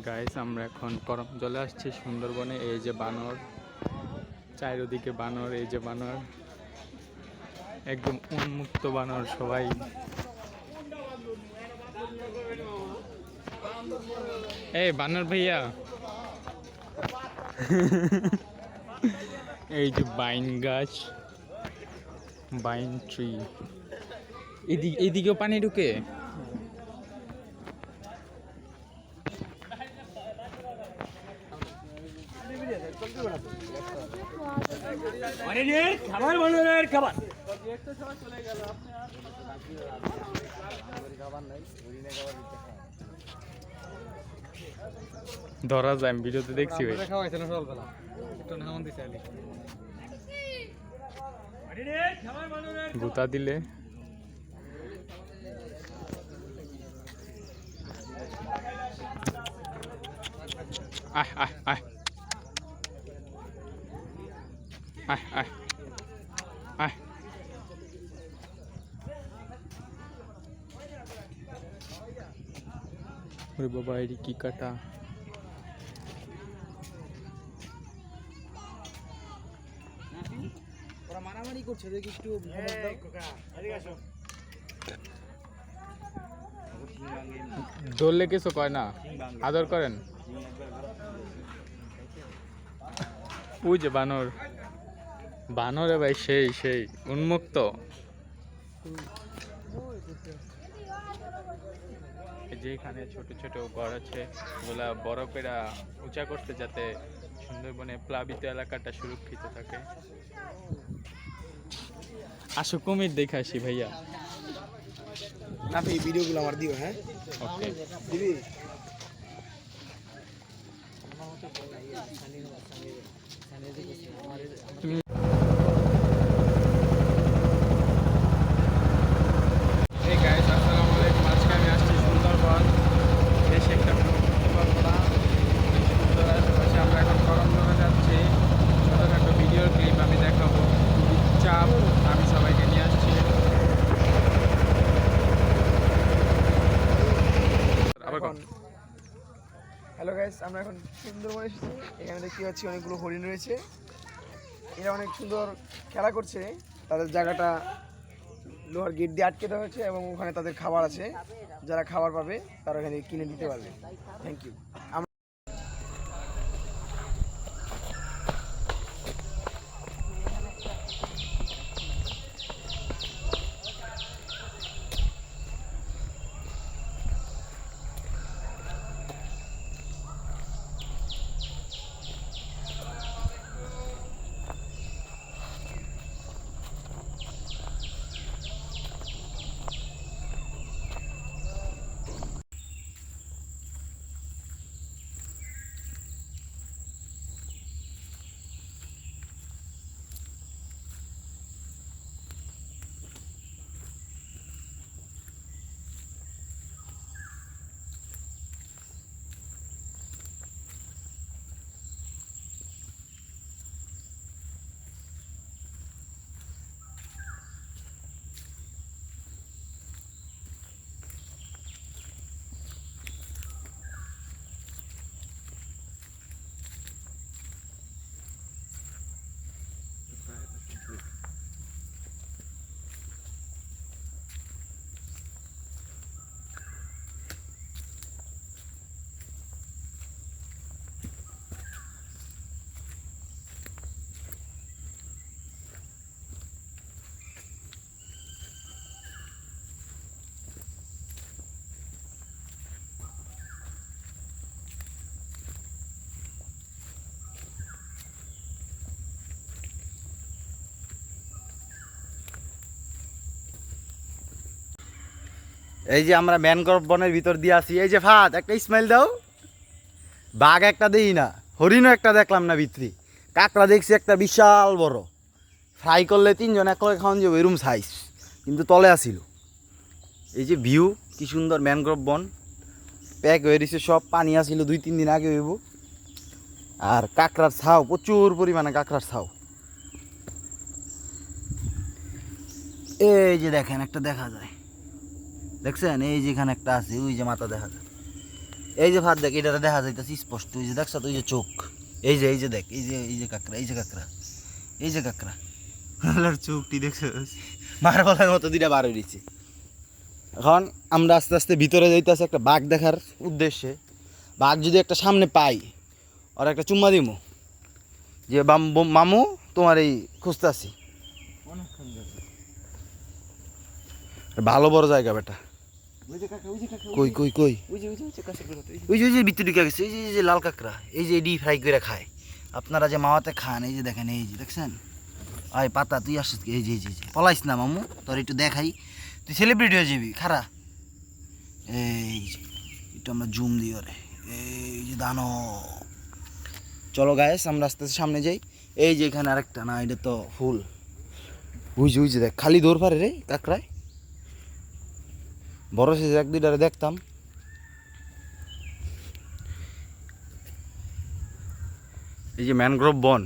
Guys আমরা এখন করম চলে আসছি সুন্দরবনে। এই যে বানর, চারিদিকে বানর, এই যে বানর, একদম উন্মুক্ত বানর সবাই। এই বানর ভাইয়া এই যে বাইন গাছ, বাইন ট্রি, এদিকেও পানি ঢুকে। খাবার বানানোর খাবার ধরা যায়, আমি ভিডিওতে দেখছি ভাই। গুতা দিলে আয় আয় আয় আয় আয় আয়। ওরে বাবা, এর কি কাটা। ওরা মারামারি করছে, দেখি একটু ধরলে কিছু কয় না, আদর করেন। ওই যে বানর, বানরে ভাই সেই সেই উন্মুক্ত। যেখানে ছোট ছোট ঘর আছে ওগুলা বরফেরা উঁচা করতে, যাতে সুন্দরবনে প্লাবিত এলাকাটা সুরক্ষিত থাকে। আসো কুমির দেখে আসি ভাইয়া। না এই ভিডিওগুলো আমার দিও। হ্যাঁ ওকে দিবি। তুমি এই গাইস আসসালামু আলাইকুম। আজকে আমি আসছি সুন্দরবন, বেশ একটা সুন্দর আশেপাশে। আমরা এখন করমজলে যাচ্ছি। ছোটোখাটো ভিডিওর ক্লিপ আমি দেখাবো। খুবই চাপ, আমি সবাইকে নিয়ে আসছি। হ্যালো গাইস, আমরা এখন সুন্দরবনে এসেছি। এখানে দেখতে পাচ্ছি অনেকগুলো হরিণ রয়েছে। এরা অনেক সুন্দর খেলা করছে। তাদের জায়গাটা লোহার গেট দিয়ে আটকে দেওয়া হয়েছে এবং ওখানে তাদের খাবার আছে। যারা খাবার পাবে তারা এখানে কিনে দিতে পারবে। Thank you. এই যে আমরা ম্যানগ্রোভ বনের ভিতর দিয়ে আসি। এই যে ফাত একটা স্মাইল দাও। বাঘ একটা দেই না, হরিণও একটা দেখলাম না ভিতরে। কাঁকড়া দেখছি একটা বিশাল বড়, ফ্রাই করলে 3 জন এক করে খাওয়ান যাবে এরম সাইজ, কিন্তু তলে আসিল। এই যে ভিউ, কি সুন্দর ম্যানগ্রোভ বন। প্যাক হয়ে দিছে সব, পানি আসিল 2-3 দিন আগে হইব। আর কাঁকড়ার ছাও, প্রচুর পরিমাণে কাঁকড়ার ছাও। এই যে দেখেন একটা দেখা যায়, দেখছেন? এই যেখানে একটা আছে, ওই যে মাথা দেখা যায়। এই যে ভাত দেখ, এটা দেখা যাইতেছে স্পষ্ট, এই যে দেখছ তো, এই যে চোখ, এই যে দেখ, এই যে কাঁকড়া, এই যে কাঁকড়া, এই যে কাঁকড়া, চোখটি দেখছো, মার্বেলের মতো দুইটা বার হয়েছে। এখন আমরা আস্তে আস্তে ভিতরে যাইতেছি একটা বাঘ দেখার উদ্দেশ্যে। বাঘ যদি একটা সামনে পাই, আর একটা চুম্মা দিমু যে মামু তোমার এই খুঁজতে আসি। ভালো বড় জায়গা বেটা। কই কই কই ওই যে ভিতরে ঢুকে গেছে, এই যে লাল কাঁকড়া, এই যে ডি ফ্রাই করে খায়, আপনারা যে মাওয়াতে খান, এই যে দেখেন, এই যে দেখছেন, আয় পাতা তুই আসিস, এই যে পলাইস না মামু, তোর একটু দেখাই, তুই সেলিব্রিটি হয়ে যাবি খারা। এই যে একটু আমরা জুম দিই ওরে, এই যে দানো। চলো গায়েস আমরা আস্তে আস্তে সামনে যাই। এই যে এখানে আরেকটা, না এটা তো ফুল, বুঝি দেখ, খালি দৌড় পারে রে কাঁকড়ায়, বড় সাইজ এক দুইটারে দেখতাম। এই যে ম্যানগ্রোভ বন,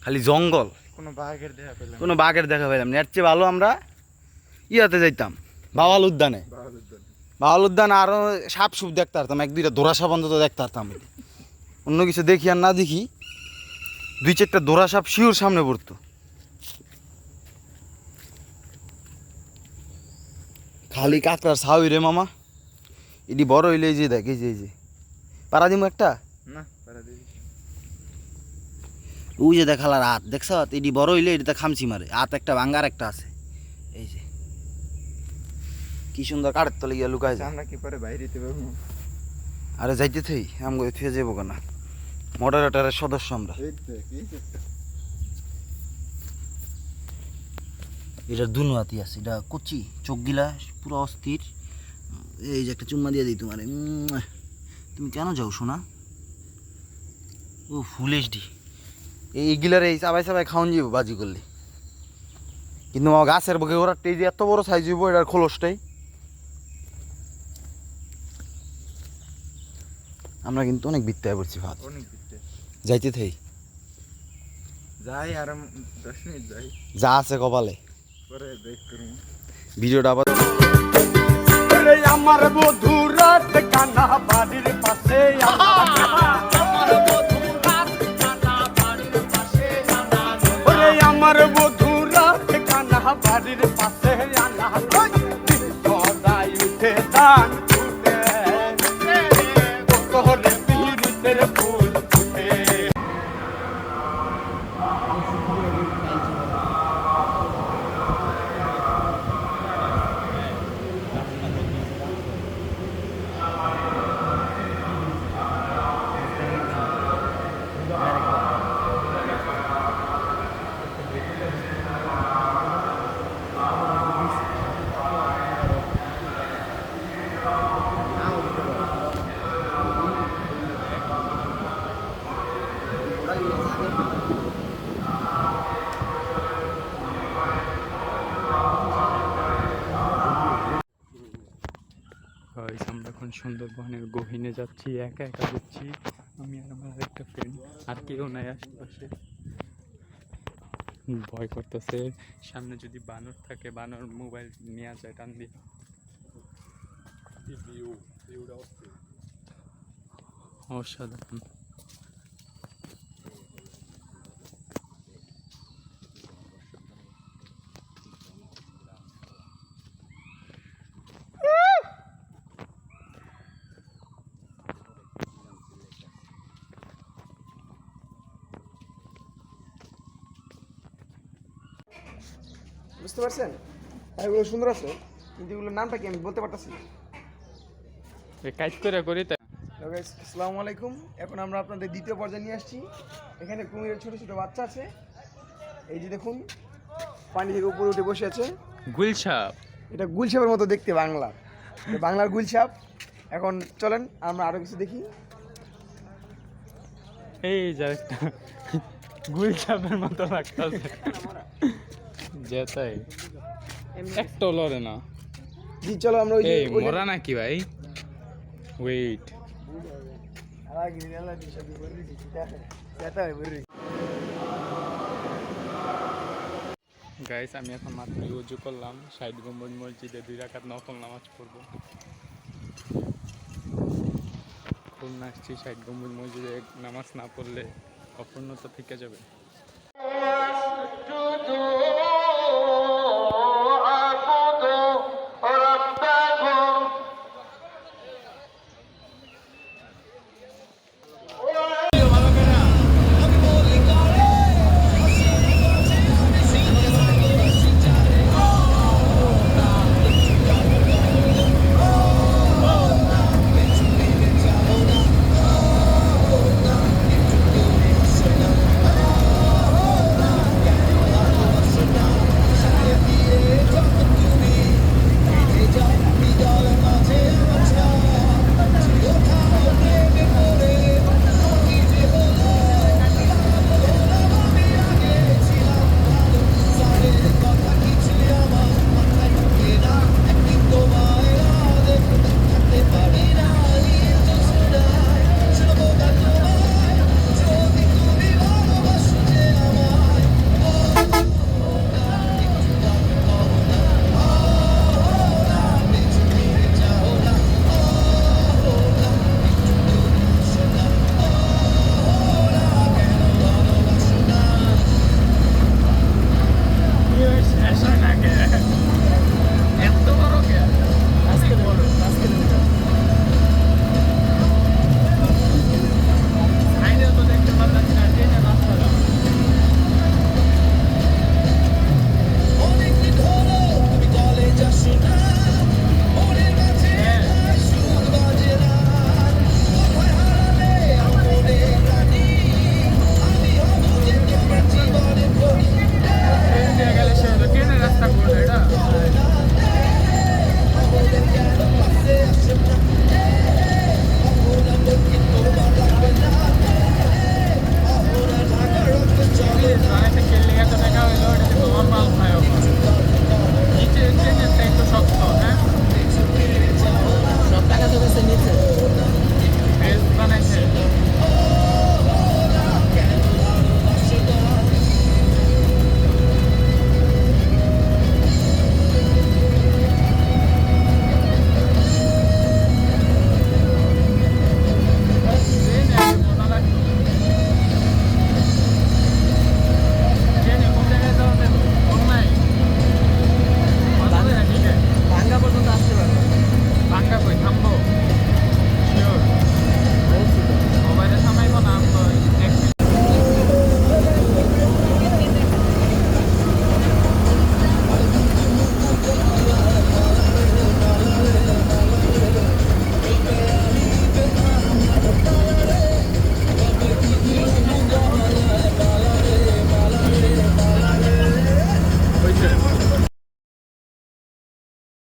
খালি জঙ্গল, কোনো বাঘের দেখা পেলাম না। এর চেয়ে ভালো আমরা ইয়াতে যাইতাম, বাওয়াল উদ্যানে। বাওয়াল উদ্যানে আরো সাপ সুপ দেখতে পারতাম, এক দুইটা দোরা সাপ অন্তত দেখতে পারতাম। অন্য কিছু দেখি আর না দেখি, দুই চারটা দোরা সাপ শিওর সামনে পড়তো। খালি কাঁকড়ার ছাউই রে মামা, এটি বড় হইলে এই যে দেখ, এই যে পারা দিমু একটা না, ওই যে দেখালার হাত দেখছ, এটি বড় হইলে এটা খামচি মারে, হাত একটা ভাঙ্গার একটা আছে, এই যে কি সুন্দর কাঠের তলে গিয়া লুকায় যায়। আমরা কি পরে বাইরে যেতে পারবো? আরে যাইতে থাই, আমগো থুয়ে যাবো কেনা, মডারেটরের সদস্য আমরা। এটার দুনো হাতি আছে, এটা কচি, চোখ গিলা পুরো অস্থির। এই যে একটা চুম্মা দিয়ে দিই তোমারে, তুমি কেন যাও শোনা? ও ফুল এইচডি, এইগুলার এই চাবাই চাবাই খাওয়ান যাবো বাজি করলে, কিন্তু আমার গাছের বুকে ওরা টেজি এত বড় সাইজ হইব, এটার খোলসটাই। আমরা কিন্তু অনেক বিত্তায় পড়ছি ভাত, যাইতে থাই, যাই আর 10 মিনিট যাই, যা আছে কপালে। ভিডিওটা আবার আমার বধু রাত কানা বাড়ির পাশে, আমার বধু রাত কানা বাড়ির পাশে, সদাই উঠে দান ফুটে, তোরে পীড়িতের ফুল ফুটে। আমরা এখন সুন্দরবনের গহীনে যাচ্ছি, একা একা যাচ্ছি, আমি আর আমার আরেকটা ফ্রেন্ড, আর কেউ নাই আশেপাশে। ভয় করতেছে, সামনে যদি বানর থাকে, বানর মোবাইল নিয়ে যায় টান দিয়ে। অসাধারণ। বুঝতে পারছেন? এগুলো সুন্দর আছে, কিন্তু এগুলোর নামটা কি আমি বলতে পারতেছি না। কাজ করে করি তাই। আসসালামু আলাইকুম। এখন আমরা আপনাদের দ্বিতীয় পর্যায়ে নিয়ে আসছি। এখানে কুমিরের ছোট ছোট বাচ্চা আছে, এই যে দেখুন পানি থেকে উপরে উঠে বসে আছে। গুলছাপ, এটা গুলছাপের মতো দেখতে, বাংলার গুলছাপ। এখন চলেন আমরা আরো কিছু দেখি। এই যে একটা গুলছাপের মতো লাগতেছে, যেটাই একটা লড়ে না। জি চলো আমরা ওই যে মরা নাকি ভাই, ওয়েট। গাইস আমি এখন মাত্র উজু করলাম, 60 গম্বুজ মসজিদে 2 রাকাত নফল নামাজ পড়বো। জন্য আসছি 60 গম্বুজ মসজিদে নামাজ না পড়লে অপূর্ণতা থেকে যাবে।